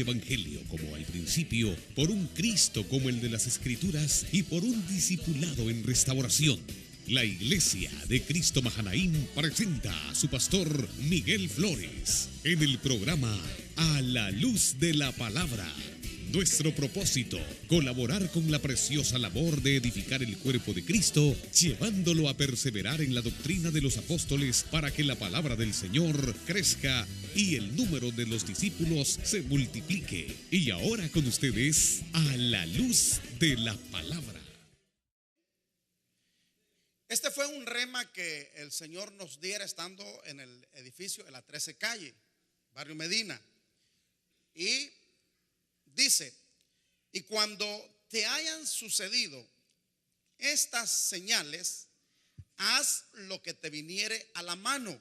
evangelio como al principio, por un Cristo como el de las Escrituras y por un discipulado en restauración. La Iglesia de Cristo Mahanaim presenta a su pastor Miguel Flores en el programa A la Luz de la Palabra. Nuestro propósito, colaborar con la preciosa labor de edificar el cuerpo de Cristo, llevándolo a perseverar en la doctrina de los apóstoles para que la palabra del Señor crezca y el número de los discípulos se multiplique. Y ahora con ustedes, A la Luz de la Palabra. Este fue un rema que el Señor nos diera estando en el edificio de la 13 calle, Barrio Medina. Y dice: y cuando te hayan sucedido estas señales, haz lo que te viniere a la mano,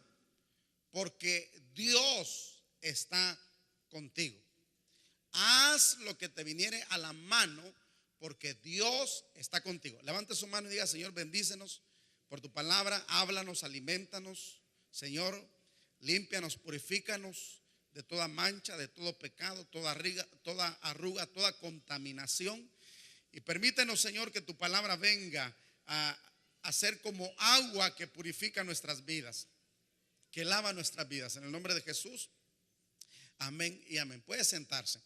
porque Dios está contigo. Haz lo que te viniere a la mano, porque Dios está contigo. Levante su mano y diga: Señor, bendícenos por tu palabra, háblanos, alimentanos. Señor, límpianos, purifícanos de toda mancha, de todo pecado, toda arruga, toda contaminación. Y permítenos, Señor, que tu palabra venga a ser como agua que purifica nuestras vidas, que lava nuestras vidas. En el nombre de Jesús, amén y amén. Puede sentarse.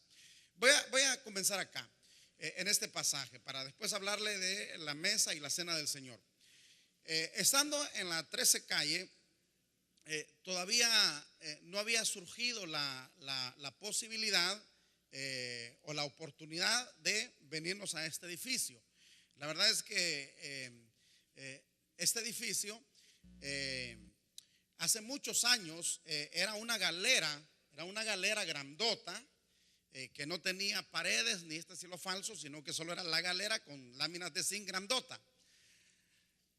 Voy a comenzar acá, en este pasaje, para después hablarle de la mesa y la cena del Señor. Estando en la 13 calle, todavía no había surgido la posibilidad o la oportunidad de venirnos a este edificio. La verdad es que este edificio hace muchos años era una galera grandota, que no tenía paredes ni este cielo falso, sino que solo era la galera con láminas de zinc grandota.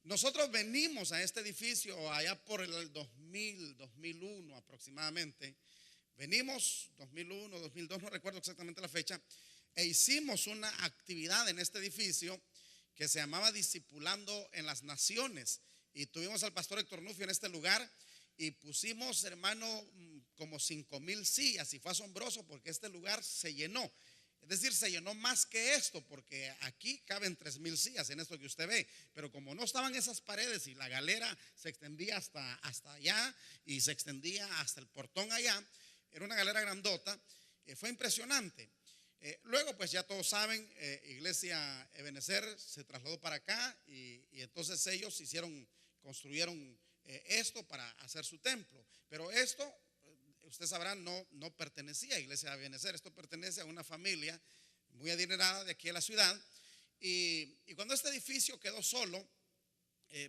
Nosotros venimos a este edificio allá por el 2001 aproximadamente. Venimos 2001, 2002, no recuerdo exactamente la fecha, e hicimos una actividad en este edificio que se llamaba Discipulando en las Naciones. Y tuvimos al pastor Héctor Nufio en este lugar y pusimos, hermano, como 5,000 sillas, y fue asombroso porque este lugar se llenó. Es decir, se llenó más que esto, porque aquí caben 3,000 sillas en esto que usted ve. Pero como no estaban esas paredes y la galera se extendía hasta allá y se extendía hasta el portón allá, era una galera grandota, fue impresionante. Luego, pues ya todos saben, Iglesia Ebenezer se trasladó para acá y entonces ellos construyeron esto para hacer su templo. Pero esto, usted sabrá, no pertenecía a Iglesia de Ebenezer. Esto pertenece a una familia muy adinerada de aquí de la ciudad. Y cuando este edificio quedó solo,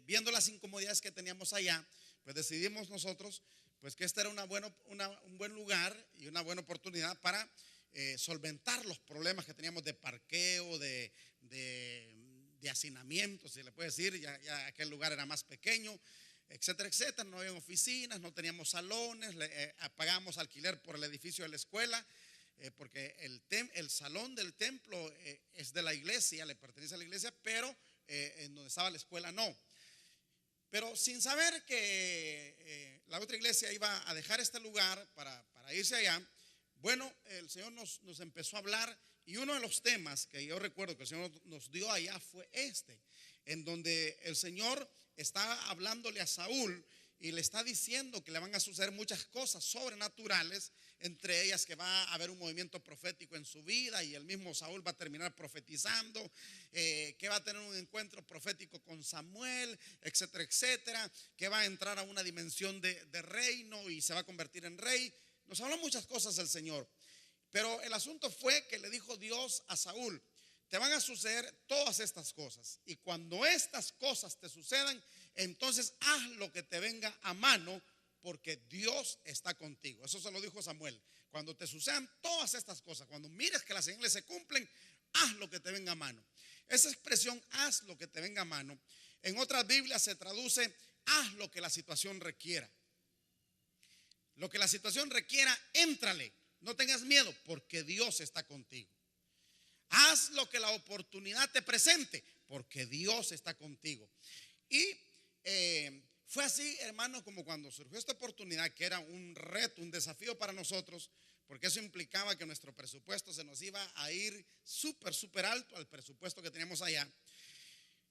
viendo las incomodidades que teníamos allá, pues decidimos nosotros pues que este era un buen lugar y una buena oportunidad para solventar los problemas que teníamos de parqueo, de hacinamiento, si le puede decir. Ya aquel lugar era más pequeño, etcétera, etcétera. No había oficinas, no teníamos salones, pagamos alquiler por el edificio de la escuela, porque el salón del templo es de la iglesia, le pertenece a la iglesia, pero en donde estaba la escuela no. Pero sin saber que la otra iglesia iba a dejar este lugar para irse allá, bueno, el Señor nos empezó a hablar, y uno de los temas que yo recuerdo que el Señor nos dio allá fue en donde el Señor está hablándole a Saúl y le está diciendo que le van a suceder muchas cosas sobrenaturales, entre ellas que va a haber un movimiento profético en su vida, y el mismo Saúl va a terminar profetizando, que va a tener un encuentro profético con Samuel, etcétera, etcétera, que va a entrar a una dimensión de reino y se va a convertir en rey. Nos habló muchas cosas el Señor, pero el asunto fue que le dijo Dios a Saúl: te van a suceder todas estas cosas, y cuando estas cosas te sucedan, entonces haz lo que te venga a mano, porque Dios está contigo. Eso se lo dijo Samuel. Cuando te sucedan todas estas cosas, cuando mires que las señales se cumplen, haz lo que te venga a mano. Esa expresión, haz lo que te venga a mano, en otras Biblias se traduce: haz lo que la situación requiera. Lo que la situación requiera, éntrale, no tengas miedo, porque Dios está contigo. Haz lo que la oportunidad te presente, porque Dios está contigo. Y fue así, hermano, como cuando surgió esta oportunidad, que era un reto, un desafío para nosotros, porque eso implicaba que nuestro presupuesto se nos iba a ir súper alto al presupuesto que teníamos allá.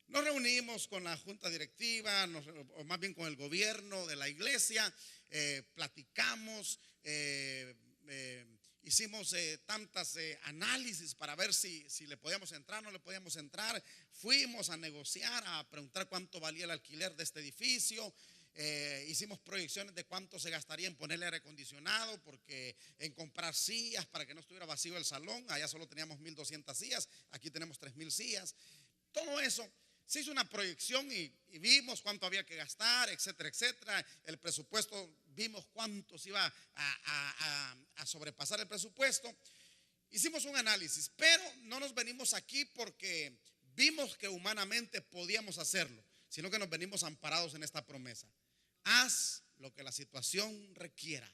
Nos reunimos con la junta directiva, o más bien con el gobierno de la iglesia, platicamos, hicimos tantas análisis para ver si le podíamos entrar, no le podíamos entrar. Fuimos a negociar, a preguntar cuánto valía el alquiler de este edificio. Hicimos proyecciones de cuánto se gastaría en ponerle aire acondicionado, porque en comprar sillas para que no estuviera vacío el salón. Allá solo teníamos 1,200 sillas, aquí tenemos 3,000 sillas. Todo eso se hizo una proyección y vimos cuánto había que gastar, etcétera, etcétera. El presupuesto, vimos cuánto se iba a sobrepasar el presupuesto. Hicimos un análisis, pero no nos venimos aquí porque vimos que humanamente podíamos hacerlo, sino que nos venimos amparados en esta promesa. Haz lo que la situación requiera,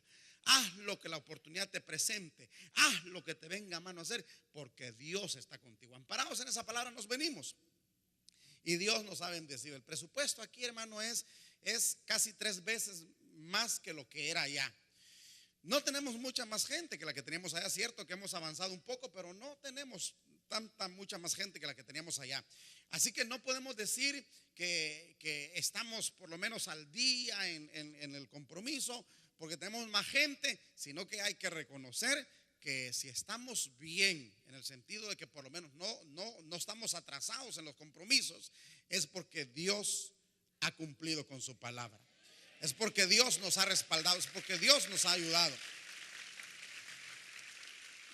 haz lo que la oportunidad te presente, haz lo que te venga a mano a hacer, porque Dios está contigo. Amparados en esa palabra nos venimos. Y Dios nos ha bendecido. El presupuesto aquí, hermano, es casi 3 veces más que lo que era allá. No tenemos mucha más gente que la que teníamos allá. Cierto que hemos avanzado un poco, pero no tenemos mucha más gente que la que teníamos allá. Así que no podemos decir que estamos por lo menos al día en el compromiso, porque tenemos más gente, sino que hay que reconocer que si estamos bien, en el sentido de que por lo menos no estamos atrasados en los compromisos, es porque Dios ha cumplido con su palabra. Es porque Dios nos ha respaldado, es porque Dios nos ha ayudado.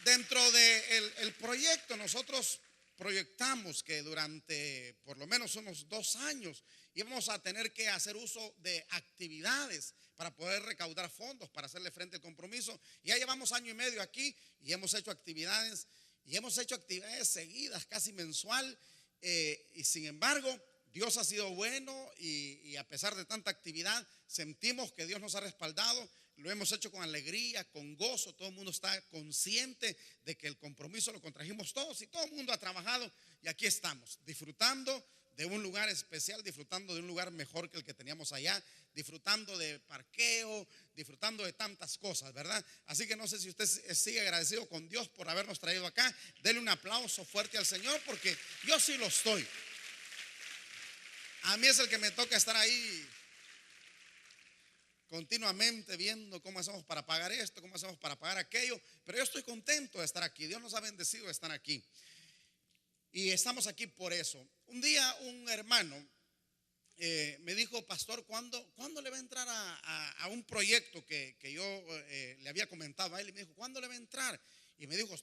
Dentro del proyecto, nosotros proyectamos que durante por lo menos unos 2 años íbamos a tener que hacer uso de actividades para poder recaudar fondos para hacerle frente al compromiso. Y ya llevamos 1 año y medio aquí y hemos hecho actividades seguidas, casi mensual. Y sin embargo, Dios ha sido bueno y a pesar de tanta actividad, sentimos que Dios nos ha respaldado. Lo hemos hecho con alegría, con gozo. Todo el mundo está consciente de que el compromiso lo contrajimos todos y todo el mundo ha trabajado. Y aquí estamos, disfrutando de un lugar especial, disfrutando de un lugar mejor que el que teníamos allá, disfrutando de parqueo, disfrutando de tantas cosas, ¿verdad? Así que no sé si usted sigue agradecido con Dios por habernos traído acá. Dele un aplauso fuerte al Señor, porque yo sí lo estoy. A mí es el que me toca estar ahí continuamente viendo cómo hacemos para pagar esto, cómo hacemos para pagar aquello, pero yo estoy contento de estar aquí. Dios nos ha bendecido de estar aquí y estamos aquí por eso. Un día un hermano me dijo: pastor, ¿cuándo le va a entrar a un proyecto que yo le había comentado a él? Y me dijo: ¿cuándo le va a entrar? Y me dijo: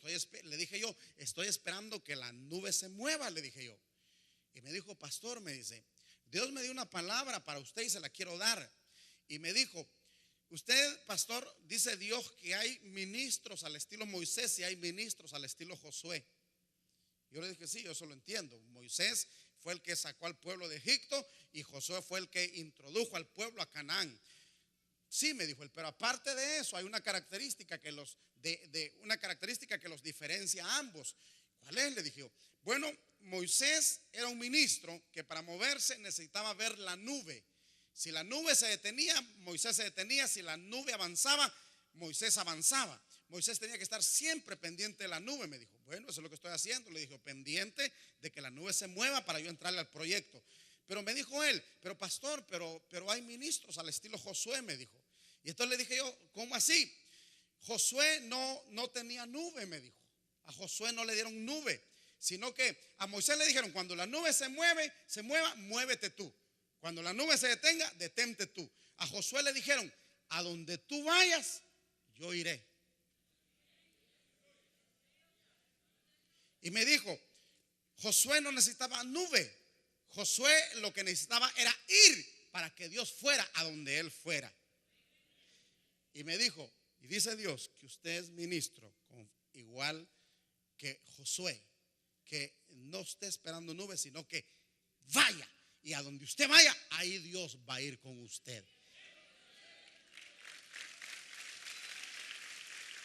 le dije yo: estoy esperando que la nube se mueva, le dije yo. Y me dijo: pastor, me dice, Dios me dio una palabra para usted y se la quiero dar. Y me dijo: usted, pastor, dice Dios que hay ministros al estilo Moisés y hay ministros al estilo Josué. Yo le dije: sí, yo eso lo entiendo. Moisés fue el que sacó al pueblo de Egipto y Josué fue el que introdujo al pueblo a Canaán. Sí, me dijo él, pero aparte de eso hay una característica que los diferencia a ambos. ¿Cuál es? Le dije yo. Bueno, Moisés era un ministro que para moverse necesitaba ver la nube. Si la nube se detenía, Moisés se detenía. Si la nube avanzaba, Moisés avanzaba. Moisés tenía que estar siempre pendiente de la nube. Me dijo: bueno, eso es lo que estoy haciendo. Le dije: pendiente de que la nube se mueva para yo entrarle al proyecto. Pero me dijo él: pero pastor, pero hay ministros al estilo Josué, me dijo. Y entonces le dije yo: ¿cómo así? Josué no tenía nube, me dijo. A Josué no le dieron nube, sino que a Moisés le dijeron: cuando la nube se mueva, muévete tú. Cuando la nube se detenga, detente tú. A Josué le dijeron: a donde tú vayas, yo iré. Y me dijo: Josué no necesitaba nube. Josué lo que necesitaba era ir para que Dios fuera a donde él fuera. Y me dijo: y dice Dios que usted es ministro igual que Josué, que no esté esperando nubes, sino que vaya. Y a donde usted vaya, ahí Dios va a ir con usted.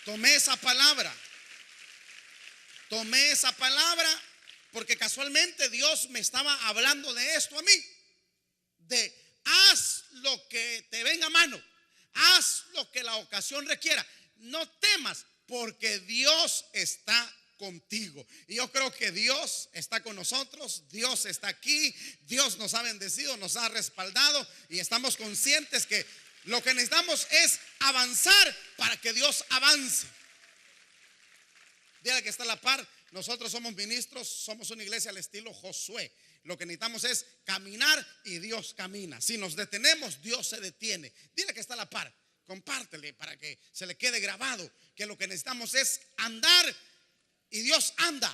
Tomé esa palabra porque casualmente Dios me estaba hablando de esto a mí. De haz lo que te venga a mano, haz lo que la ocasión requiera, no temas, porque Dios está contigo. Y yo creo que Dios está con nosotros, Dios está aquí, Dios nos ha bendecido, nos ha respaldado, y estamos conscientes que lo que necesitamos es avanzar para que Dios avance. Dígale que está a la par, nosotros somos ministros, somos una iglesia al estilo Josué. Lo que necesitamos es caminar y Dios camina. Si nos detenemos, Dios se detiene. Dile que está a la par, compártele para que se le quede grabado que lo que necesitamos es andar y Dios anda.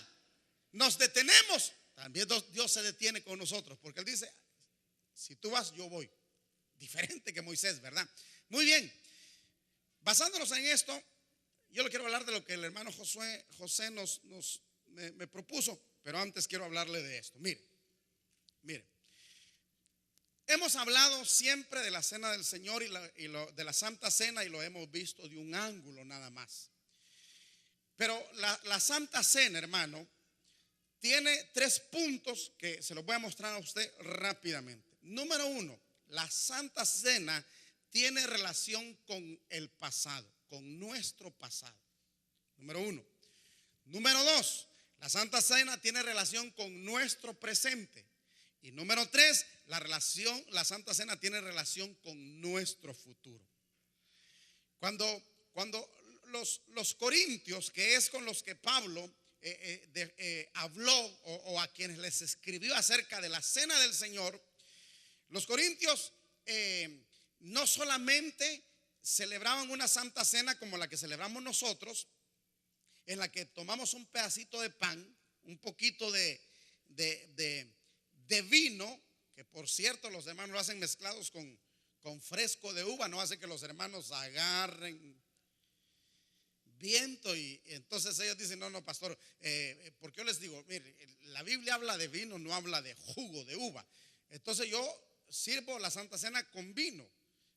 Nos detenemos, también Dios se detiene con nosotros, porque Él dice: si tú vas, yo voy. Diferente que Moisés, ¿verdad? Muy bien, basándonos en esto, yo le quiero hablar de lo que el hermano José me propuso, pero antes quiero hablarle de esto. Mire, hemos hablado siempre de la cena del Señor de la Santa Cena, y lo hemos visto de un ángulo nada más. Pero la Santa Cena, hermano, tiene 3 puntos que se los voy a mostrar a usted rápidamente. Número 1, la Santa Cena tiene relación con el pasado, con nuestro pasado. Número 1. Número 2, la Santa Cena tiene relación con nuestro presente. Y número 3, la Santa Cena tiene relación con nuestro futuro. Cuando los corintios, que es con los que Pablo habló o a quienes les escribió acerca de la cena del Señor, los corintios no solamente celebraban una Santa Cena como la que celebramos nosotros, en la que tomamos un pedacito de pan, un poquito de vino, que por cierto los hermanos lo hacen mezclados con fresco de uva, no hace que los hermanos agarren viento, y entonces ellos dicen: no, pastor, porque yo les digo, mire, la Biblia habla de vino, no habla de jugo de uva. Entonces yo sirvo la Santa Cena con vino,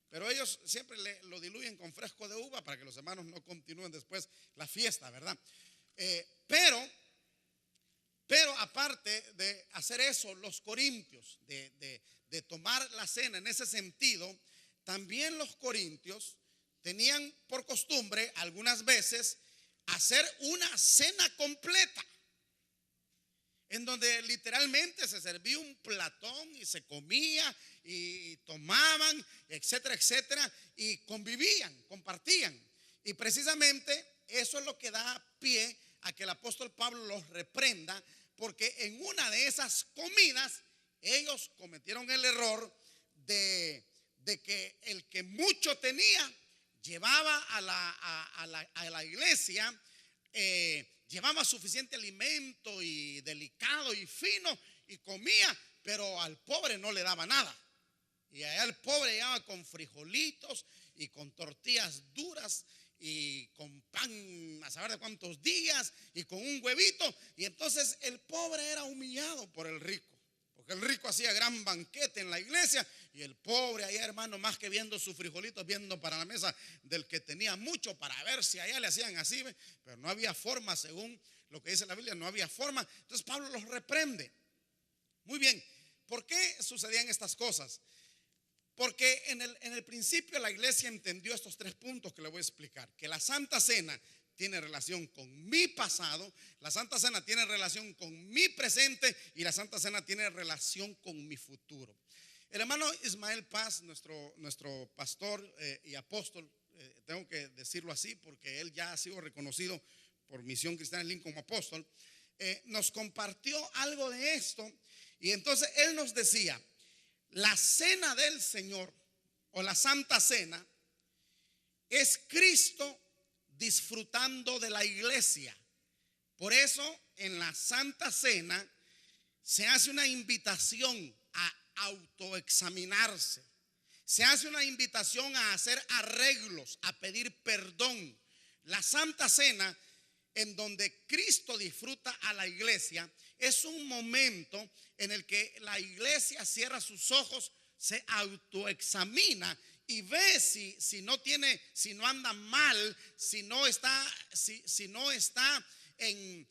pero ellos siempre lo diluyen con fresco de uva para que los hermanos no continúen después la fiesta, ¿verdad? Pero aparte de hacer eso, los corintios, de tomar la cena en ese sentido, también los corintios tenían por costumbre algunas veces hacer una cena completa, en donde literalmente se servía un platón y se comía y tomaban, etcétera, etcétera, y convivían, compartían. Y precisamente eso es lo que da pie a que el apóstol Pablo los reprenda, porque en una de esas comidas ellos cometieron el error de que el que mucho tenía llevaba a la iglesia, llevaba suficiente alimento y delicado y fino y comía, pero al pobre no le daba nada. Y allá el pobre llegaba con frijolitos y con tortillas duras y con pan a saber de cuántos días y con un huevito. Y entonces el pobre era humillado por el rico, porque el rico hacía gran banquete en la iglesia y el pobre allá, hermano, más que viendo sus frijolitos, viendo para la mesa del que tenía mucho, para ver si allá le hacían así, pero no había forma, según lo que dice la Biblia, no había forma. Entonces Pablo los reprende. Muy bien, ¿por qué sucedían estas cosas? Porque en el principio la iglesia entendió estos 3 puntos que le voy a explicar: que la Santa Cena tiene relación con mi pasado, la Santa Cena tiene relación con mi presente y la Santa Cena tiene relación con mi futuro. El hermano Ismael Paz, nuestro pastor y apóstol, tengo que decirlo así porque él ya ha sido reconocido por Misión Cristiana Link como apóstol, nos compartió algo de esto. Y entonces él nos decía: la cena del Señor o la Santa Cena es Cristo disfrutando de la iglesia. Por eso en la Santa Cena se hace una invitación a autoexaminarse, se hace una invitación a hacer arreglos, a pedir perdón. La Santa Cena, en donde Cristo disfruta a la iglesia, es un momento en el que la iglesia cierra sus ojos, se autoexamina y ve si no anda mal, si no está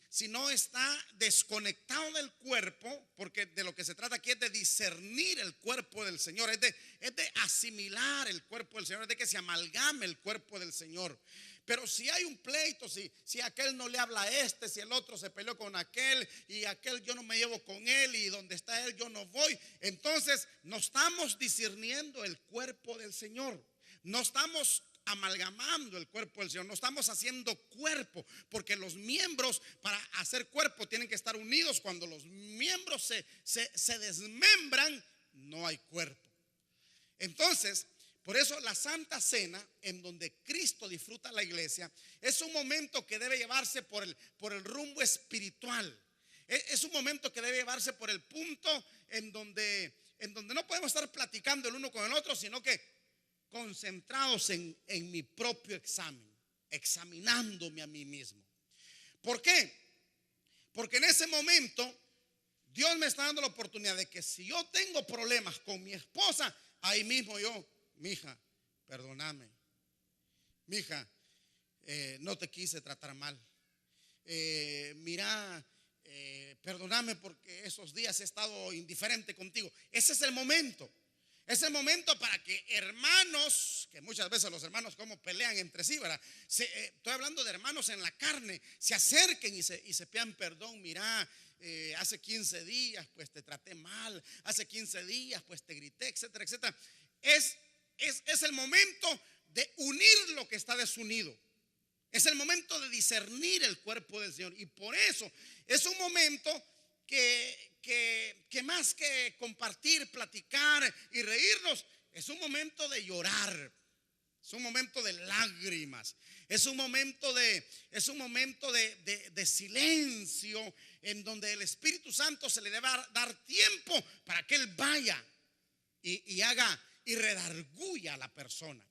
si no está desconectado del cuerpo, porque de lo que se trata aquí es de discernir el cuerpo del Señor, es de asimilar el cuerpo del Señor, es de que se amalgame el cuerpo del Señor. Pero si hay un pleito, si aquel no le habla a este, si el otro se peleó con aquel y aquel yo no me llevo con él y donde está él yo no voy, entonces no estamos discerniendo el cuerpo del Señor, no estamos amalgamando el cuerpo del Señor, no estamos haciendo cuerpo, porque los miembros para hacer cuerpo tienen que estar unidos. Cuando los miembros se desmembran, no hay cuerpo. Entonces, por eso la Santa Cena, en donde Cristo disfruta la iglesia, es un momento que debe llevarse por el rumbo espiritual. Es un momento que debe llevarse por el punto en donde no podemos estar platicando el uno con el otro, sino que concentrados en mi propio examen, examinándome a mí mismo. ¿Por qué? Porque en ese momento Dios me está dando la oportunidad de que si yo tengo problemas con mi esposa, ahí mismo yo, mija, perdóname, mija, no te quise tratar mal, mira, perdóname porque esos días he estado indiferente contigo. Ese es el momento. Es el momento para que hermanos, que muchas veces los hermanos como pelean entre sí, ¿verdad? Estoy hablando de hermanos en la carne, se acerquen y se pidan perdón. Mira, hace 15 días pues te traté mal, hace 15 días pues te grité, etcétera, etcétera. Es el momento de unir lo que está desunido. Es el momento de discernir el cuerpo del Señor. Y por eso es un momento que más que compartir, platicar y reírnos, es un momento de llorar, es un momento de lágrimas, es un momento de silencio, en donde el Espíritu Santo se le debe dar tiempo para que Él vaya y haga y redarguya a la persona.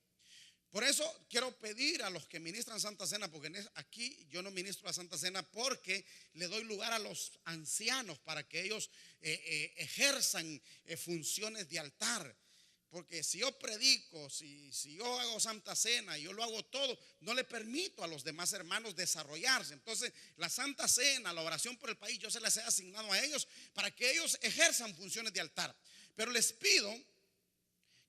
Por eso quiero pedir a los que ministran Santa Cena, porque aquí yo no ministro la Santa Cena, porque le doy lugar a los ancianos para que ellos ejerzan funciones de altar. Porque si yo predico, si yo hago Santa Cena y yo lo hago todo, no le permito a los demás hermanos desarrollarse. Entonces la Santa Cena, la oración por el país, yo se las he asignado a ellos para que ellos ejerzan funciones de altar. Pero les pido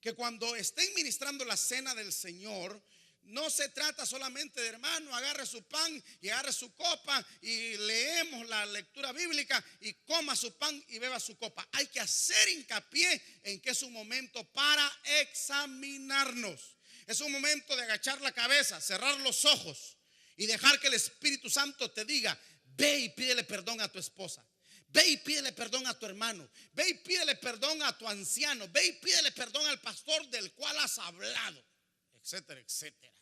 que cuando estén ministrando la cena del Señor, no se trata solamente de hermano, agarre su pan y agarre su copa y leemos la lectura bíblica y coma su pan y beba su copa. Hay que hacer hincapié en que es un momento para examinarnos. Es un momento de agachar la cabeza, cerrar los ojos y dejar que el Espíritu Santo te diga: ve y pídele perdón a tu esposa. Ve y pídele perdón a tu hermano. Ve y pídele perdón a tu anciano. Ve y pídele perdón al pastor del cual has hablado, etcétera, etcétera,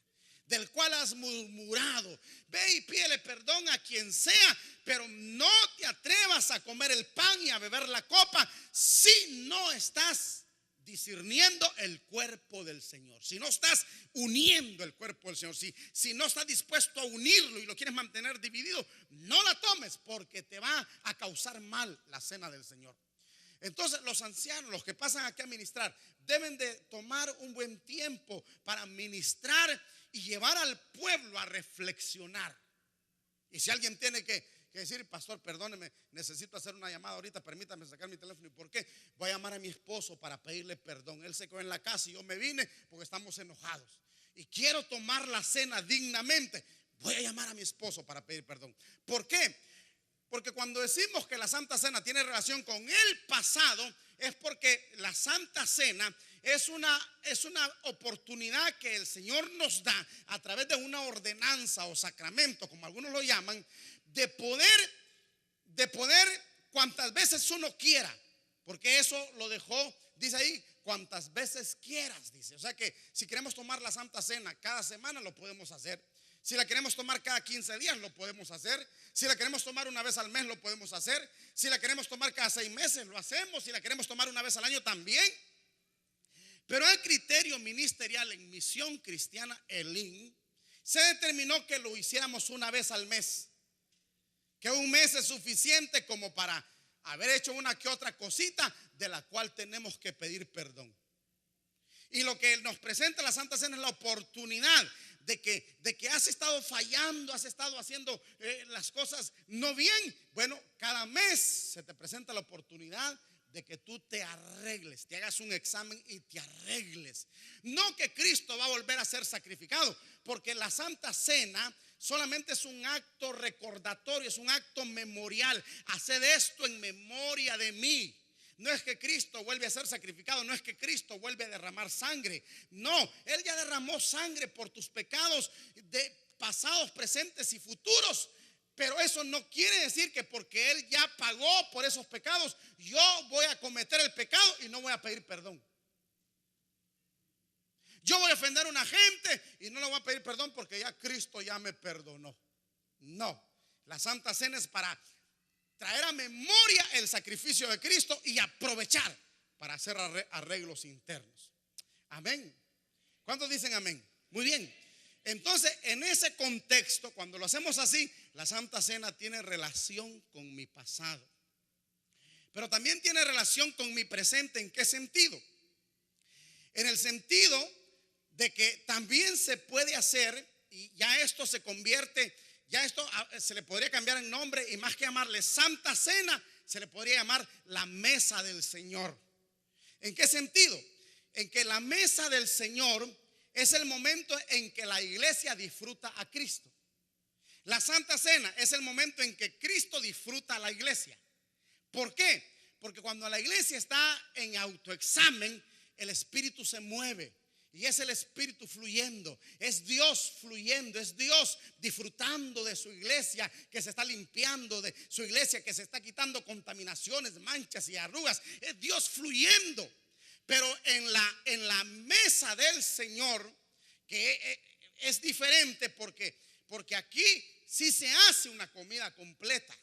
del cual has murmurado. Ve y pídele perdón a quien sea, pero no te atrevas a comer el pan y a beber la copa si no estás discerniendo el cuerpo del Señor, si no estás uniendo el cuerpo del Señor, si no estás dispuesto a unirlo y lo quieres mantener dividido, no la tomes, porque te va a causar mal la cena del Señor. Entonces los ancianos, los que pasan aquí a ministrar, deben de tomar un buen tiempo para ministrar y llevar al pueblo a reflexionar. Y si alguien tiene que decir: pastor, perdóneme, necesito hacer una llamada ahorita, permítame sacar mi teléfono. ¿Y por qué? Voy a llamar a mi esposo para pedirle perdón. Él se quedó en la casa y yo me vine porque estamos enojados y quiero tomar la cena dignamente. Voy a llamar a mi esposo para pedir perdón. ¿Por qué? Porque cuando decimos que la Santa Cena tiene relación con el pasado, es porque la Santa Cena es una oportunidad que el Señor nos da a través de una ordenanza o sacramento, como algunos lo llaman, de poder cuantas veces uno quiera, porque eso lo dejó, dice ahí, cuantas veces quieras, dice. O sea que si queremos tomar la Santa Cena cada semana, lo podemos hacer. Si la queremos tomar cada 15 días, lo podemos hacer. Si la queremos tomar una vez al mes, lo podemos hacer. Si la queremos tomar cada 6 meses, lo hacemos. Si la queremos tomar una vez al año, también. Pero el criterio ministerial en Misión Cristiana Elim se determinó que lo hiciéramos una vez al mes, que un mes es suficiente como para haber hecho una que otra cosita de la cual tenemos que pedir perdón. Y lo que nos presenta la Santa Cena es la oportunidad de que has estado fallando, has estado haciendo las cosas no bien. Bueno, cada mes se te presenta la oportunidad de que tú te arregles, te hagas un examen y te arregles. No que Cristo va a volver a ser sacrificado, porque la Santa Cena solamente es un acto recordatorio, es un acto memorial. Haced esto en memoria de mí. No es que Cristo vuelve a ser sacrificado, no es que Cristo vuelve a derramar sangre. No, Él ya derramó sangre por tus pecados de pasados, presentes y futuros. Pero eso no quiere decir que porque Él ya pagó por esos pecados, yo voy a cometer el pecado y no voy a pedir perdón. Yo voy a ofender a una gente y no le voy a pedir perdón porque ya Cristo ya me perdonó. No, la Santa Cena es para traer a memoria el sacrificio de Cristo y aprovechar para hacer arreglos internos. Amén. ¿Cuántos dicen amén? Muy bien. Entonces, en ese contexto, cuando lo hacemos así, la Santa Cena tiene relación con mi pasado, pero también tiene relación con mi presente. ¿En qué sentido? En el sentido de que también se puede hacer, y ya esto se convierte, ya esto se le podría cambiar el nombre, y más que llamarle Santa Cena, se le podría llamar la mesa del Señor. ¿En qué sentido? En que la mesa del Señor es el momento en que la iglesia disfruta a Cristo. La Santa Cena es el momento en que Cristo disfruta a la iglesia. ¿Por qué? Porque cuando la iglesia está en autoexamen, el Espíritu se mueve. Y es el Espíritu fluyendo, es Dios fluyendo, es Dios disfrutando de su iglesia que se está limpiando, de su iglesia que se está quitando contaminaciones, manchas y arrugas. Es Dios fluyendo. Pero en la mesa del Señor, que es diferente porque aquí sí se hace una comida completa.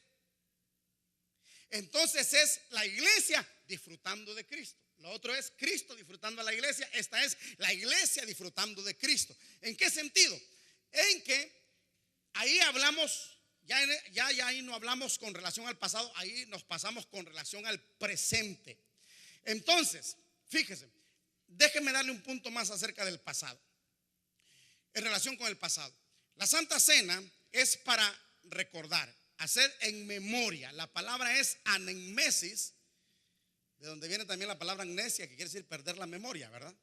Entonces es la iglesia disfrutando de Cristo. Lo otro es Cristo disfrutando a la iglesia. Esta es la iglesia disfrutando de Cristo. ¿En qué sentido? En que ahí hablamos, ya ahí no hablamos con relación al pasado, ahí nos pasamos con relación al presente. Entonces, fíjese, déjenme darle un punto más acerca del pasado. En relación con el pasado, la Santa Cena es para recordar, hacer en memoria. La palabra es anamnesis, de donde viene también la palabra amnesia, que quiere decir perder la memoria, ¿verdad?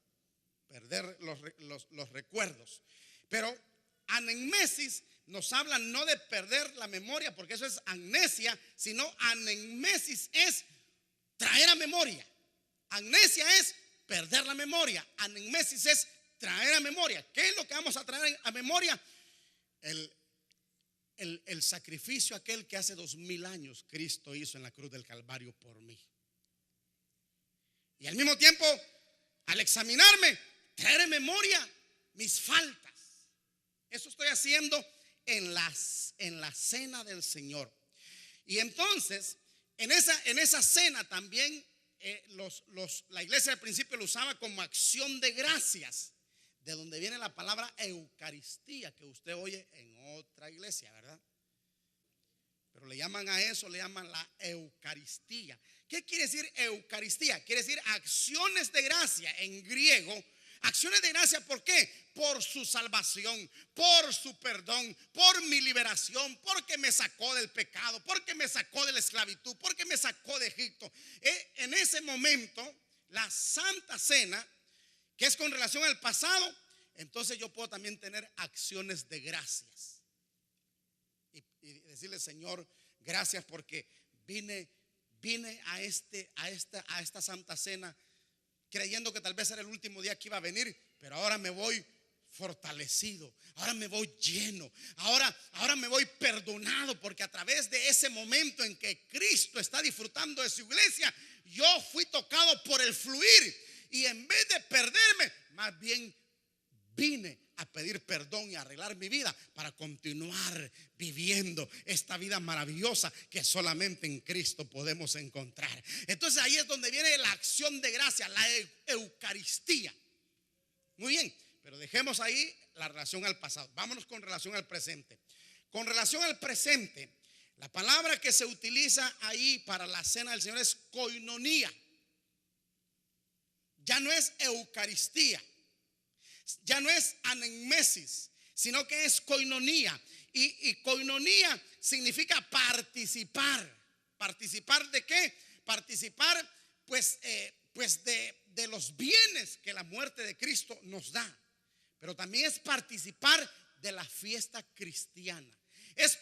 Perder los recuerdos. Pero anamnesis nos habla no de perder la memoria, porque eso es amnesia, sino anamnesis es traer a memoria. Amnesia es perder la memoria. Anamnesis es traer a memoria. ¿Qué es lo que vamos a traer a memoria? El sacrificio aquel que hace 2000 años Cristo hizo en la cruz del Calvario por mí. Y al mismo tiempo, al examinarme, traer en memoria mis faltas. Eso estoy haciendo en la cena del Señor. Y entonces, en esa cena también la iglesia al principio lo usaba como acción de gracias, de donde viene la palabra Eucaristía, que usted oye en otra iglesia, ¿verdad? Pero le llaman a eso, le llaman la Eucaristía. ¿Qué quiere decir Eucaristía? Quiere decir acciones de gracia en griego. Acciones de gracia, ¿por qué? Por su salvación, por su perdón, por mi liberación, porque me sacó del pecado, porque me sacó de la esclavitud, porque me sacó de Egipto. En ese momento, la Santa Cena, que es con relación al pasado, entonces yo puedo también tener acciones de gracias. Y decirle, Señor, gracias porque vine a esta Santa Cena creyendo que tal vez era el último día que iba a venir, pero ahora me voy fortalecido, ahora me voy lleno, ahora me voy perdonado, porque a través de ese momento en que Cristo está disfrutando de su iglesia, yo fui tocado por el fluir, y en vez de perderme, más bien vine a pedir perdón y a arreglar mi vida para continuar viviendo esta vida maravillosa que solamente en Cristo podemos encontrar. Entonces ahí es donde viene la acción de gracia, la Eucaristía. Muy bien, pero dejemos ahí la relación al pasado. Vámonos con relación al presente. Con relación al presente, la palabra que se utiliza ahí para la cena del Señor es koinonía. Ya no es Eucaristía, ya no es anamnesis, sino que es koinonía. Y koinonía significa participar. ¿Participar de qué? Participar pues de los bienes que la muerte de Cristo nos da. Pero también es participar de la fiesta cristiana. Es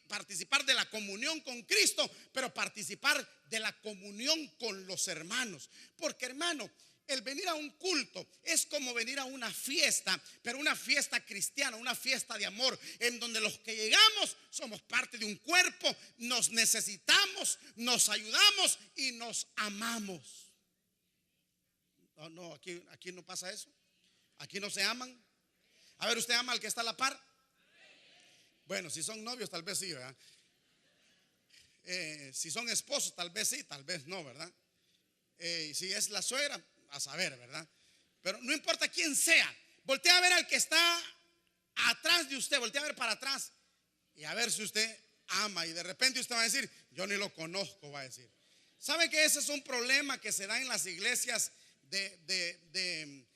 participar de la comunión con Cristo, pero participar de la comunión con los hermanos. Porque, hermano, el venir a un culto es como venir a una fiesta, pero una fiesta cristiana, una fiesta de amor, en donde los que llegamos somos parte de un cuerpo, nos necesitamos, nos ayudamos y nos amamos. No, aquí no pasa eso. Aquí no se aman. A ver, ¿usted ama al que está a la par? Bueno, si son novios tal vez sí, ¿verdad? Si son esposos tal vez sí, tal vez no, ¿verdad? Si es la suegra, a saber, ¿verdad? Pero no importa quién sea, voltea a ver al que está atrás de usted, voltea a ver para atrás y a ver si usted ama. Y de repente usted va a decir, yo ni lo conozco, va a decir. ¿Sabe que ese es un problema que se da en las iglesias de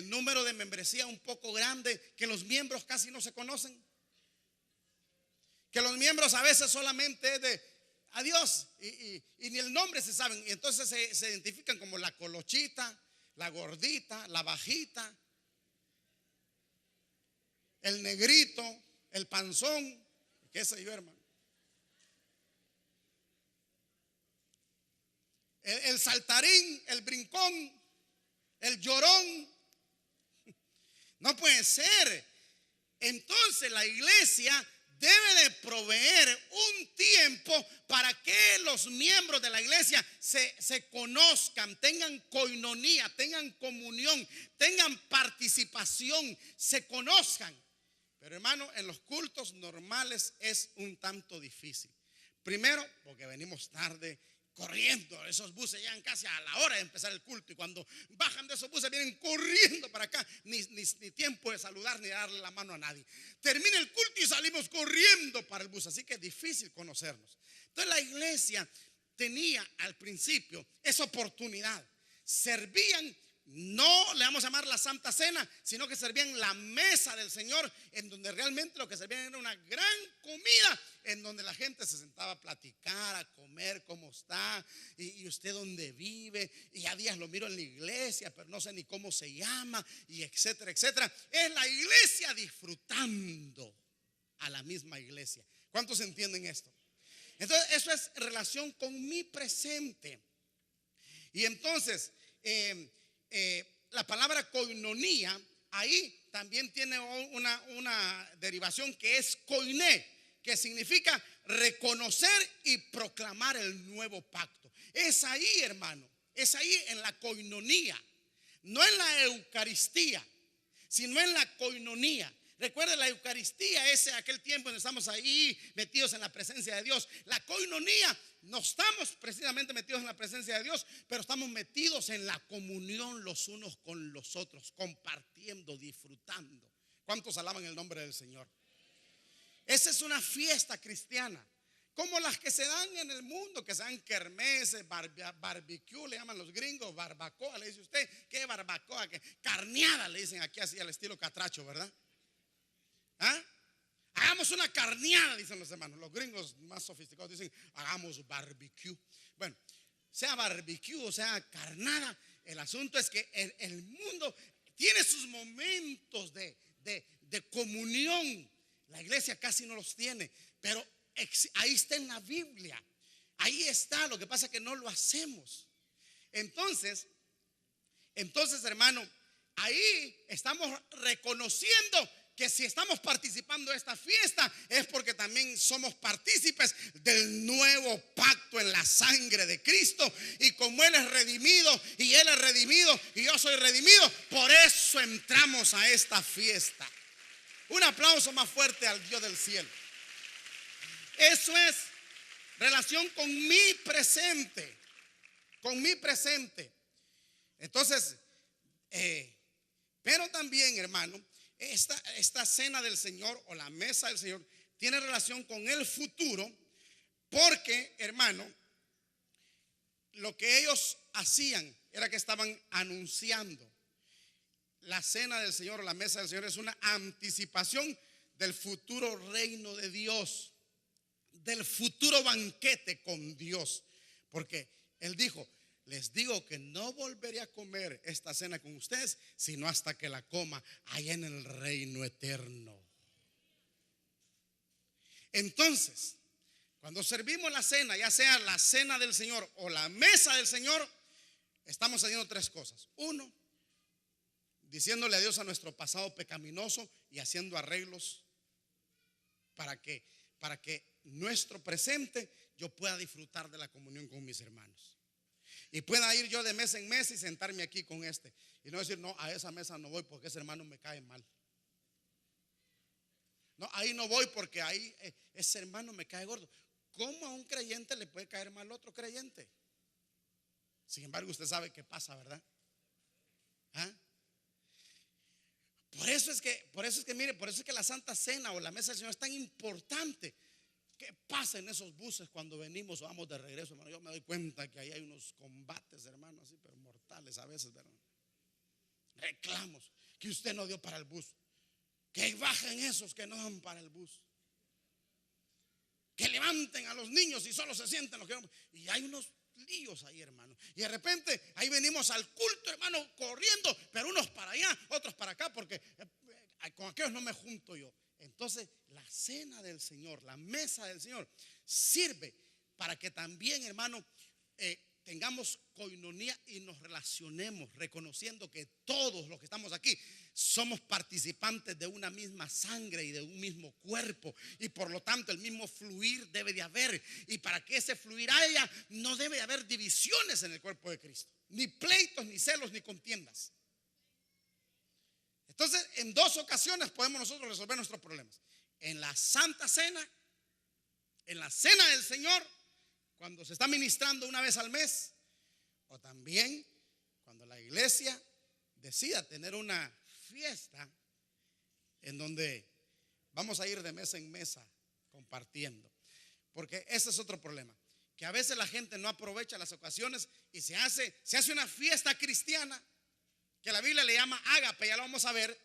número de membresía un poco grande, que los miembros casi no se conocen? Que los miembros a veces solamente es de adiós y ni el nombre se saben. Y entonces se identifican como la colochita, la gordita, la bajita, el negrito, el panzón, qué sé yo, hermano. El saltarín, el brincón, el llorón. No puede ser. Entonces la iglesia debe de proveer un tiempo para que los miembros de la iglesia se conozcan, tengan koinonía, tengan comunión, tengan participación, se conozcan. Pero, hermano, en los cultos normales es un tanto difícil. Primero, porque venimos tarde, corriendo. Esos buses llegan casi a la hora de empezar el culto, y cuando bajan de esos buses vienen corriendo para acá, ni tiempo de saludar ni de darle la mano a nadie. Termina el culto y salimos corriendo para el bus, así que es difícil conocernos. Entonces la iglesia tenía al principio esa oportunidad. Servían, no le vamos a llamar la Santa Cena, sino que servían la mesa del Señor, en donde realmente lo que servían era una gran comida, en donde la gente se sentaba a platicar, a comer, cómo está, y usted dónde vive, y a días lo miro en la iglesia, pero no sé ni cómo se llama, y etcétera, etcétera. Es la iglesia disfrutando a la misma iglesia. ¿Cuántos entienden esto? Entonces eso es relación con mi presente. Y entonces la palabra koinonía ahí también tiene una derivación que es koiné, que significa reconocer y proclamar el nuevo pacto. Es ahí, hermano, es ahí en la koinonía, no en la Eucaristía, sino en la koinonía. Recuerde, la Eucaristía es aquel tiempo en que estamos ahí metidos en la presencia de Dios. La koinonía, no estamos precisamente metidos en la presencia de Dios, pero estamos metidos en la comunión los unos con los otros, compartiendo, disfrutando. ¿Cuántos alaban el nombre del Señor? Esa es una fiesta cristiana, como las que se dan en el mundo, que se dan kermeses, barbecue, le llaman los gringos, barbacoa, le dice usted. ¿Qué barbacoa? ¿Qué carneada? Le dicen aquí así al estilo catracho, ¿verdad? ¿Ah? Hagamos una carneada, dicen los hermanos. Los gringos más sofisticados dicen hagamos barbecue. Bueno, sea barbecue o sea carnada, el asunto es que el mundo tiene sus momentos de comunión. La iglesia casi no los tiene, pero ahí está en la Biblia. Ahí está, lo que pasa es que no lo hacemos. Entonces, hermano, ahí estamos reconociendo que si estamos participando de esta fiesta es porque también somos partícipes del nuevo pacto en la sangre de Cristo. Y como Él es redimido y Él es redimido y yo soy redimido, por eso entramos a esta fiesta. Un aplauso más fuerte al Dios del cielo. Eso es relación con mi presente. Con mi presente. Entonces, pero también, hermano, esta cena del Señor o la mesa del Señor tiene relación con el futuro, porque, hermano, lo que ellos hacían era que estaban anunciando la cena del Señor o la mesa del Señor es una anticipación del futuro reino de Dios, del futuro banquete con Dios. Porque Él dijo: les digo que no volveré a comer esta cena con ustedes, sino hasta que la coma allá en el reino eterno. Entonces, cuando servimos la cena, ya sea la cena del Señor o la mesa del Señor, estamos haciendo tres cosas. Uno, diciéndole adiós a nuestro pasado pecaminoso y haciendo arreglos para que nuestro presente yo pueda disfrutar de la comunión con mis hermanos. Y pueda ir yo de mes en mes y sentarme aquí con este. Y no decir: no, a esa mesa no voy porque ese hermano me cae mal. No, ahí no voy porque ahí ese hermano me cae gordo. ¿Cómo a un creyente le puede caer mal otro creyente? Sin embargo, usted sabe qué pasa, ¿verdad? ¿Ah? Por eso es que la Santa Cena o la mesa del Señor es tan importante. ¿Qué pasa en esos buses cuando venimos o vamos de regreso, hermano? Yo me doy cuenta que ahí hay unos combates, hermano, así, pero mortales a veces, ¿verdad? Reclamos que usted no dio para el bus, que bajen esos que no dan para el bus, que levanten a los niños y solo se sienten los que no. Y hay unos líos ahí, hermano. Y de repente ahí venimos al culto, hermano, corriendo, pero unos para allá, otros para acá, porque con aquellos no me junto yo. Entonces, la cena del Señor, la mesa del Señor, sirve para que también, hermano, tengamos coinonía y nos relacionemos, reconociendo que todos los que estamos aquí somos participantes de una misma sangre y de un mismo cuerpo, y por lo tanto el mismo fluir debe de haber. Y para que ese fluir haya, no debe de haber divisiones en el cuerpo de Cristo, ni pleitos, ni celos, ni contiendas. Entonces, en dos ocasiones podemos nosotros resolver nuestros problemas: en la Santa Cena, en la Cena del Señor, cuando se está ministrando una vez al mes, o también cuando la iglesia decida tener una fiesta en donde vamos a ir de mesa en mesa compartiendo. Porque ese es otro problema, que a veces la gente no aprovecha las ocasiones y se hace una fiesta cristiana que la Biblia le llama ágape, ya lo vamos a ver.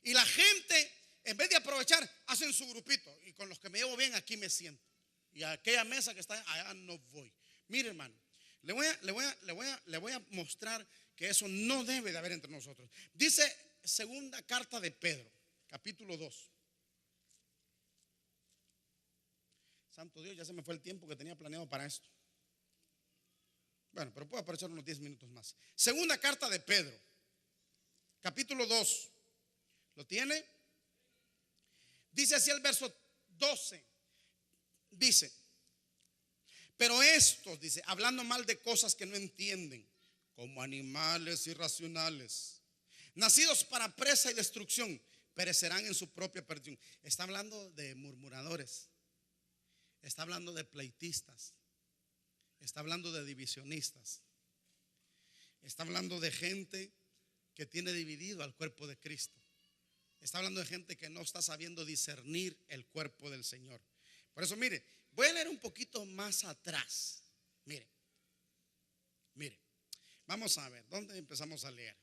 Y la gente, en vez de aprovechar, hacen su grupito. Y con los que me llevo bien, aquí me siento. Y a aquella mesa que está allá no voy. Mire, hermano, le voy a mostrar que eso no debe de haber entre nosotros. Dice segunda carta de Pedro, capítulo 2. Santo Dios, ya se me fue el tiempo que tenía planeado para esto. Bueno, pero puedo aparecer unos 10 minutos más. Segunda carta de Pedro, capítulo 2. ¿Lo tiene? Dice así el verso 12. Dice: pero estos, dice, hablando mal de cosas que no entienden, como animales irracionales, nacidos para presa y destrucción, perecerán en su propia perdición. Está hablando de murmuradores, está hablando de pleitistas, está hablando de divisionistas, está hablando de gente que tiene dividido al cuerpo de Cristo. Está hablando de gente que no está sabiendo discernir el cuerpo del Señor. Por eso, mire, voy a leer un poquito más atrás. Mire, vamos a ver, ¿dónde empezamos a leer?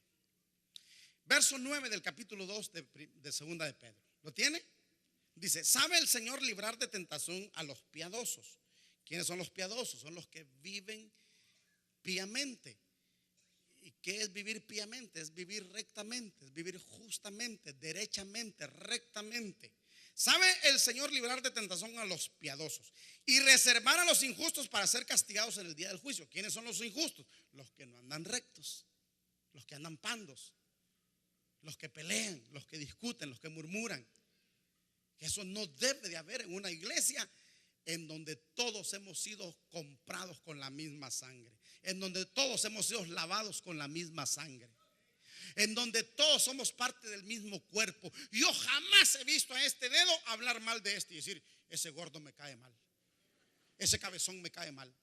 Verso 9 del capítulo 2 de segunda de Pedro. ¿Lo tiene? Dice: ¿sabe el Señor librar de tentación a los piadosos? ¿Quiénes son los piadosos? Son los que viven piamente. ¿Y qué es vivir piamente? Es vivir rectamente, es vivir justamente, derechamente, rectamente. ¿Sabe el Señor librar de tentación a los piadosos y reservar a los injustos para ser castigados en el día del juicio? ¿Quiénes son los injustos? Los que no andan rectos, los que andan pandos, los que pelean, los que discuten, los que murmuran. Eso no debe de haber en una iglesia en donde todos hemos sido comprados con la misma sangre, en donde todos hemos sido lavados con la misma sangre, en donde todos somos parte del mismo cuerpo. Yo jamás he visto a este dedo hablar mal de este y decir: ese gordo me cae mal, ese cabezón me cae mal.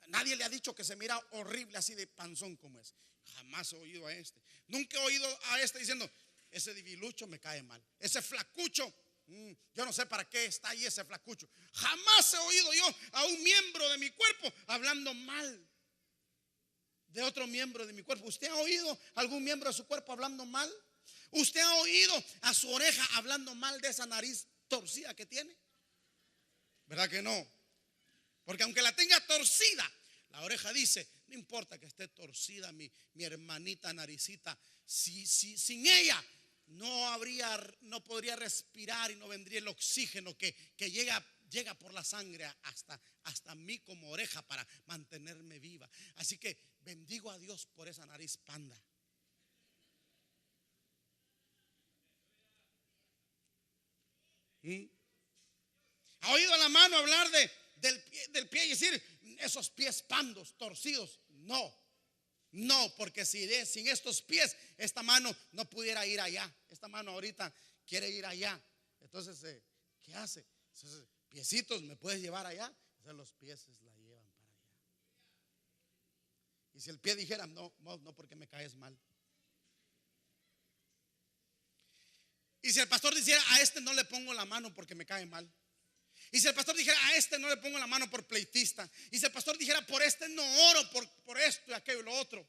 Nadie le ha dicho que se mira horrible así de panzón como es. Jamás he oído a este. Nunca he oído a este diciendo: ese divilucho me cae mal, ese flacucho, yo no sé para qué está ahí ese flacucho. Jamás he oído yo a un miembro de mi cuerpo hablando mal de otro miembro de mi cuerpo. ¿Usted ha oído algún miembro de su cuerpo hablando mal? ¿Usted ha oído a su oreja hablando mal de esa nariz torcida que tiene? ¿Verdad que no? Porque aunque la tenga torcida, la oreja dice: no importa que esté torcida mi hermanita naricita, sin ella no podría respirar y no vendría el oxígeno que llega por la sangre hasta mí como oreja para mantenerme viva. Así que bendigo a Dios por esa nariz panda. ¿Ha oído a la mano hablar del pie y decir: esos pies pandos, torcidos? No, porque sin estos pies, esta mano no pudiera ir allá. Esta mano ahorita quiere ir allá. Entonces, ¿qué hace? Entonces, piecitos, ¿me puedes llevar allá? Entonces los pies la llevan para allá. Y si el pie dijera: no, porque me caes mal. Y si el pastor dijera: a este no le pongo la mano porque me cae mal. Y si el pastor dijera: a este no le pongo la mano por pleitista. Y si el pastor dijera: por este no oro por esto y aquello y lo otro.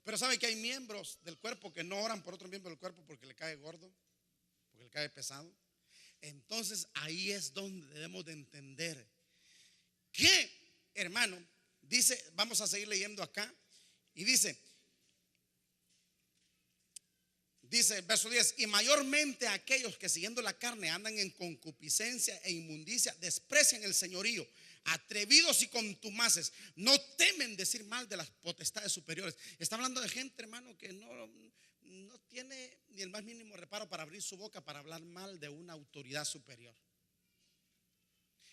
Pero sabe que hay miembros del cuerpo que no oran por otro miembro del cuerpo porque le cae gordo, porque le cae pesado. Entonces ahí es donde debemos de entender que, hermano, dice, vamos a seguir leyendo acá. Y dice verso 10: y mayormente aquellos que siguiendo la carne andan en concupiscencia e inmundicia, desprecian el señorío, atrevidos y contumaces, no temen decir mal de las potestades superiores. Está hablando de gente, hermano, que no tiene ni el más mínimo reparo para abrir su boca para hablar mal de una autoridad superior.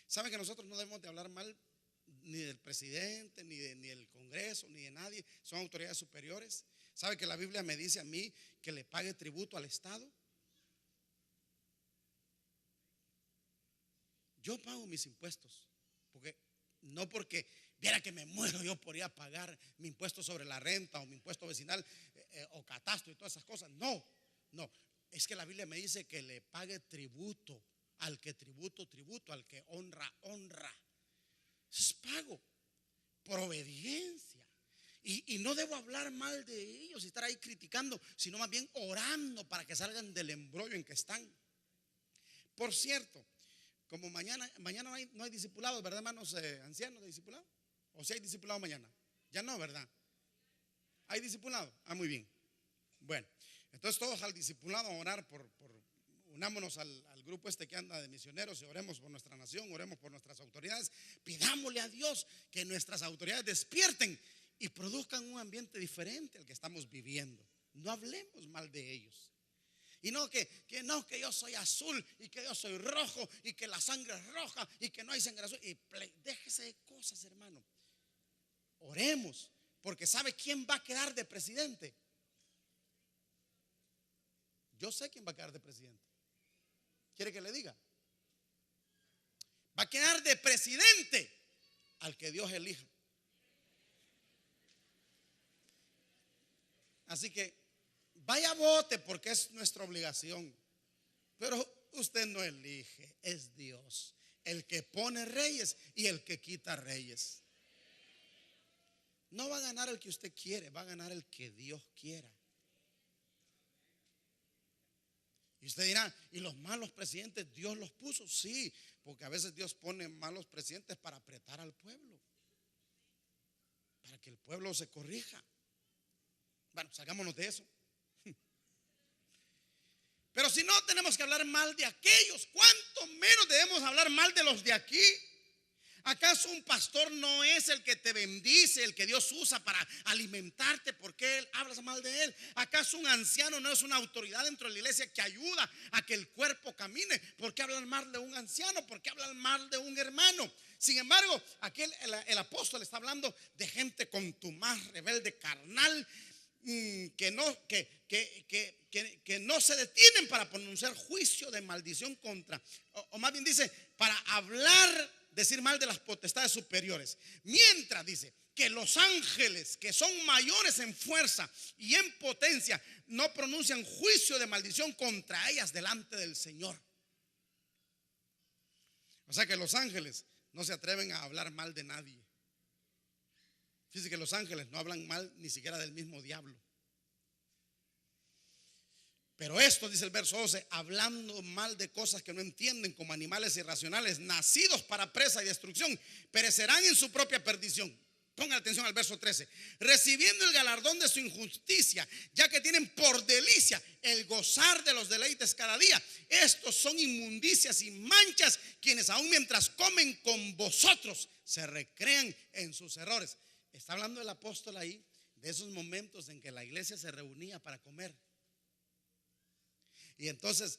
¿Saben que nosotros no debemos de hablar mal ni del presidente, ni del Congreso, ni de nadie? Son autoridades superiores. ¿Sabe que la Biblia me dice a mí que le pague tributo al Estado? Yo pago mis impuestos, no porque viera que me muero yo por ir a pagar mi impuesto sobre la renta o mi impuesto vecinal o catastro y todas esas cosas. No, es que la Biblia me dice que le pague tributo al que tributo, al que honra. Eso es pago por obediencia. Y no debo hablar mal de ellos y estar ahí criticando, sino más bien orando para que salgan del embrollo en que están. Por cierto, como mañana no hay discipulados, ¿verdad, hermanos ancianos de discipulado? ¿O si hay discipulado mañana? Ya no, ¿verdad? ¿Hay discipulado? Muy bien. Bueno, entonces todos al discipulado a orar unámonos al grupo que anda de misioneros y oremos por nuestra nación, oremos por nuestras autoridades. Pidámosle a Dios que nuestras autoridades despierten y produzcan un ambiente diferente al que estamos viviendo. No hablemos mal de ellos. Y no que yo soy azul y que yo soy rojo y que la sangre es roja y que no hay sangre azul. Y déjese de cosas, hermano. Oremos, porque ¿sabe quién va a quedar de presidente? Yo sé quién va a quedar de presidente. ¿Quiere que le diga? Va a quedar de presidente al que Dios elija. Así que vaya, vote, porque es nuestra obligación. Pero usted no elige, es Dios el que pone reyes y el que quita reyes. No va a ganar el que usted quiere, va a ganar el que Dios quiera. Y usted dirá: ¿y los malos presidentes Dios los puso? Sí, porque a veces Dios pone malos presidentes para apretar al pueblo, para que el pueblo se corrija. Bueno, salgámonos de eso. Pero si no tenemos que hablar mal de aquellos, ¿cuánto menos debemos hablar mal de los de aquí? ¿Acaso un pastor no es el que te bendice, el que Dios usa para alimentarte? ¿Por qué hablas mal de él? ¿Acaso un anciano no es una autoridad dentro de la iglesia que ayuda a que el cuerpo camine? ¿Por qué hablan mal de un anciano? ¿Por qué hablan mal de un hermano? Sin embargo, aquí el apóstol está hablando de gente contumaz, rebelde, carnal, que no se detienen para pronunciar juicio de maldición contra, o más bien dice, para decir mal de las potestades superiores. Mientras dice que los ángeles, que son mayores en fuerza y en potencia, no pronuncian juicio de maldición contra ellas delante del Señor. O sea que los ángeles no se atreven a hablar mal de nadie. Fíjese que los ángeles no hablan mal ni siquiera del mismo diablo. Pero esto, dice el verso 12, hablando mal de cosas que no entienden, como animales irracionales, nacidos para presa y destrucción, perecerán en su propia perdición. Pongan atención al verso 13. Recibiendo el galardón de su injusticia, ya que tienen por delicia el gozar de los deleites cada día. Estos son inmundicias y manchas, quienes aún mientras comen con vosotros se recrean en sus errores. Está hablando el apóstol ahí de esos momentos en que la iglesia se reunía para comer. Y entonces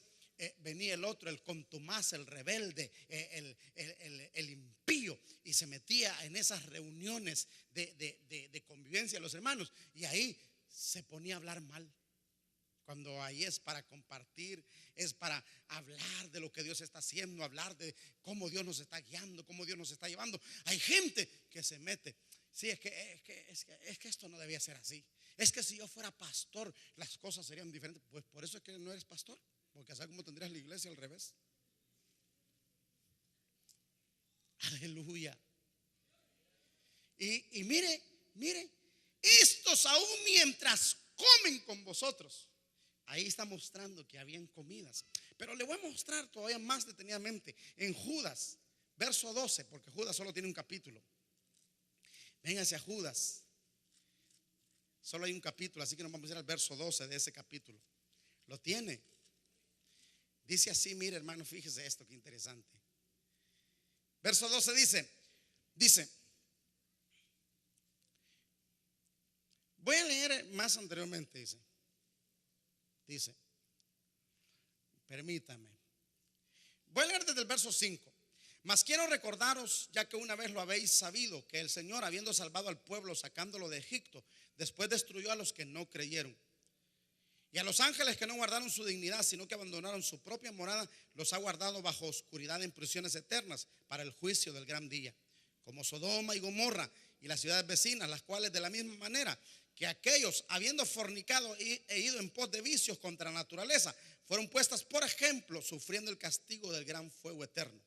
venía el otro, el contumaz, el rebelde, el impío, y se metía en esas reuniones de convivencia de los hermanos, y ahí se ponía a hablar mal. Cuando ahí es para compartir, es para hablar de lo que Dios está haciendo, hablar de cómo Dios nos está guiando, cómo Dios nos está llevando. Hay gente que se mete. Sí, es que esto no debía ser así. Es que si yo fuera pastor, las cosas serían diferentes. Pues por eso es que no eres pastor, porque ¿sabes cómo tendrías la iglesia al revés? Aleluya. Y mire, estos aún mientras comen con vosotros. Ahí está mostrando que habían comidas. Pero le voy a mostrar todavía más detenidamente en Judas, verso 12, porque Judas solo tiene un capítulo. Véngase a Judas. Solo hay un capítulo, así que nos vamos a ir al verso 12 de ese capítulo. ¿Lo tiene? Dice así, mire hermano, fíjese esto, qué interesante. Verso 12 dice, voy a leer más anteriormente, dice, permítame. Voy a leer desde el verso 5. Mas quiero recordaros, ya que una vez lo habéis sabido, que el Señor, habiendo salvado al pueblo, sacándolo de Egipto, después destruyó a los que no creyeron. Y a los ángeles que no guardaron su dignidad, sino que abandonaron su propia morada, los ha guardado bajo oscuridad en prisiones eternas para el juicio del gran día. Como Sodoma y Gomorra y las ciudades vecinas, las cuales de la misma manera que aquellos, habiendo fornicado e ido en pos de vicios contra la naturaleza, fueron puestas por ejemplo, sufriendo el castigo del gran fuego eterno.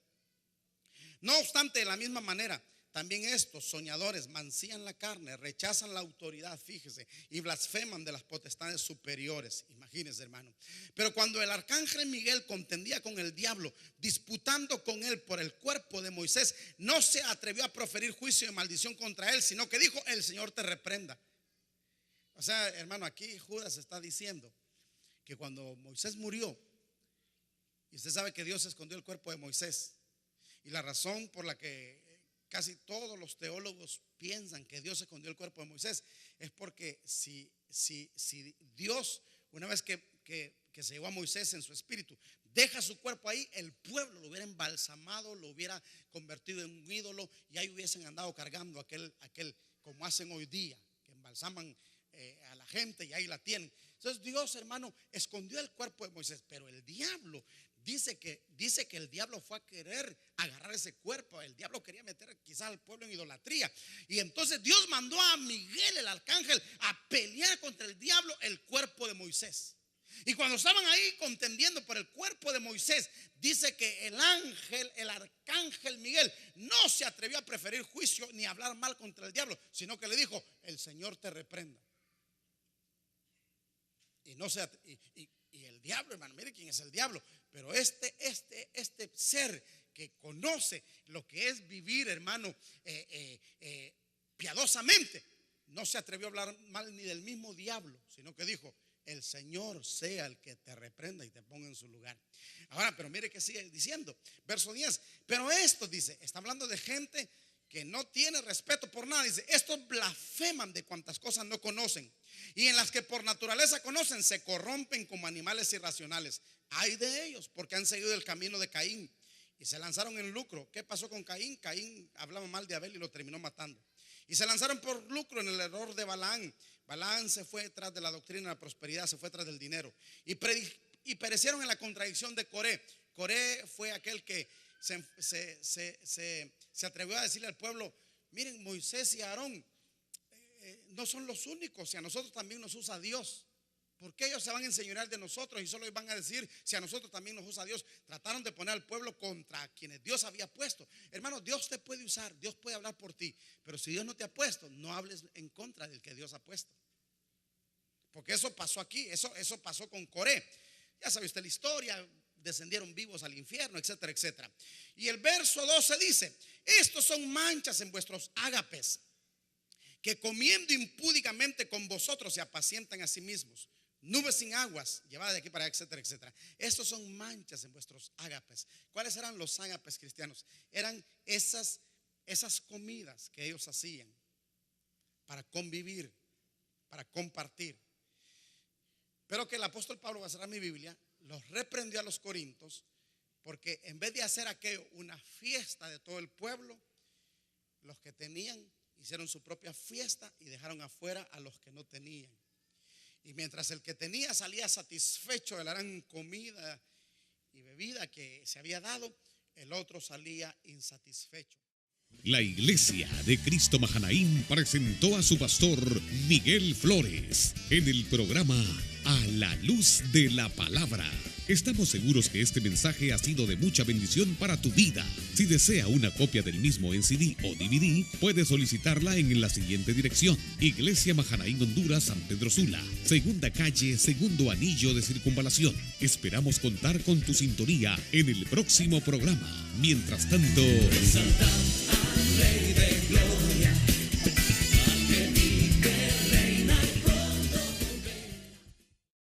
No obstante, de la misma manera, también estos soñadores mancillan la carne, rechazan la autoridad, fíjese, y blasfeman de las potestades superiores. Imagínese, hermano. Pero cuando el arcángel Miguel contendía con el diablo, disputando con él por el cuerpo de Moisés, no se atrevió a proferir juicio de maldición contra él, sino que dijo: el Señor te reprenda. O sea, hermano, aquí Judas está diciendo que cuando Moisés murió, y usted sabe que Dios escondió el cuerpo de Moisés, y la razón por la que casi todos los teólogos piensan que Dios escondió el cuerpo de Moisés es porque si Dios, una vez que se llevó a Moisés en su espíritu, deja su cuerpo ahí, el pueblo lo hubiera embalsamado, lo hubiera convertido en un ídolo, y ahí hubiesen andado cargando aquel como hacen hoy día, que embalsaman a la gente y ahí la tienen. Entonces Dios, hermano, escondió el cuerpo de Moisés, pero el diablo dice que el diablo fue a querer agarrar ese cuerpo. El diablo quería meter quizás al pueblo en idolatría, y entonces Dios mandó a Miguel, el arcángel, a pelear contra el diablo el cuerpo de Moisés. Y cuando estaban ahí contendiendo por el cuerpo de Moisés, dice que el arcángel Miguel, no se atrevió a preferir juicio ni a hablar mal contra el diablo, sino que le dijo: el Señor te reprenda. Y el diablo, hermano, mire quién es el diablo. Pero este ser que conoce lo que es vivir, hermano, piadosamente, no se atrevió a hablar mal ni del mismo diablo, sino que dijo: el Señor sea el que te reprenda y te ponga en su lugar. Ahora, pero mire que sigue diciendo, verso 10. Pero esto, dice, está hablando de gente que no tiene respeto por nada. Dice: estos blasfeman de cuantas cosas no conocen, y en las que por naturaleza conocen se corrompen como animales irracionales. Ay de ellos, porque han seguido el camino de Caín y se lanzaron en lucro. ¿Qué pasó con Caín? Caín hablaba mal de Abel y lo terminó matando. Y se lanzaron por lucro en el error de Balaam. Balaam se fue tras de la doctrina de la prosperidad, se fue tras del dinero, y perecieron en la contradicción de Coré. Coré fue aquel que se atrevió a decirle al pueblo: miren, Moisés y Aarón no son los únicos, y a nosotros también nos usa Dios. ¿Por qué ellos se van a enseñorear de nosotros y solo van a decir si a nosotros también nos usa Dios? Trataron de poner al pueblo contra quienes Dios había puesto. Hermano, Dios te puede usar, Dios puede hablar por ti, pero si Dios no te ha puesto, no hables en contra del que Dios ha puesto. Porque eso pasó aquí, eso pasó con Coré. Ya sabe usted la historia, descendieron vivos al infierno, etcétera, etcétera. Y el verso 12 dice: estos son manchas en vuestros ágapes, que comiendo impúdicamente con vosotros se apacientan a sí mismos. Nubes sin aguas, llevadas de aquí para allá, etcétera, etcétera. Estos son manchas en vuestros ágapes. ¿Cuáles eran los ágapes cristianos? Eran esas comidas que ellos hacían para convivir, para compartir. Pero que el apóstol Pablo, va a cerrar mi Biblia, los reprendió a los corintios, porque en vez de hacer aquello una fiesta de todo el pueblo, los que tenían hicieron su propia fiesta y dejaron afuera a los que no tenían. Y mientras el que tenía salía satisfecho de la gran comida y bebida que se había dado, el otro salía insatisfecho. La Iglesia de Cristo Mahanaim presentó a su pastor Miguel Flores en el programa A la Luz de la Palabra. Estamos seguros que este mensaje ha sido de mucha bendición para tu vida. Si desea una copia del mismo en CD o DVD, puede solicitarla en la siguiente dirección: Iglesia Mahanaim Honduras, San Pedro Sula, segunda calle, segundo anillo de circunvalación. Esperamos contar con tu sintonía en el próximo programa. Mientras tanto,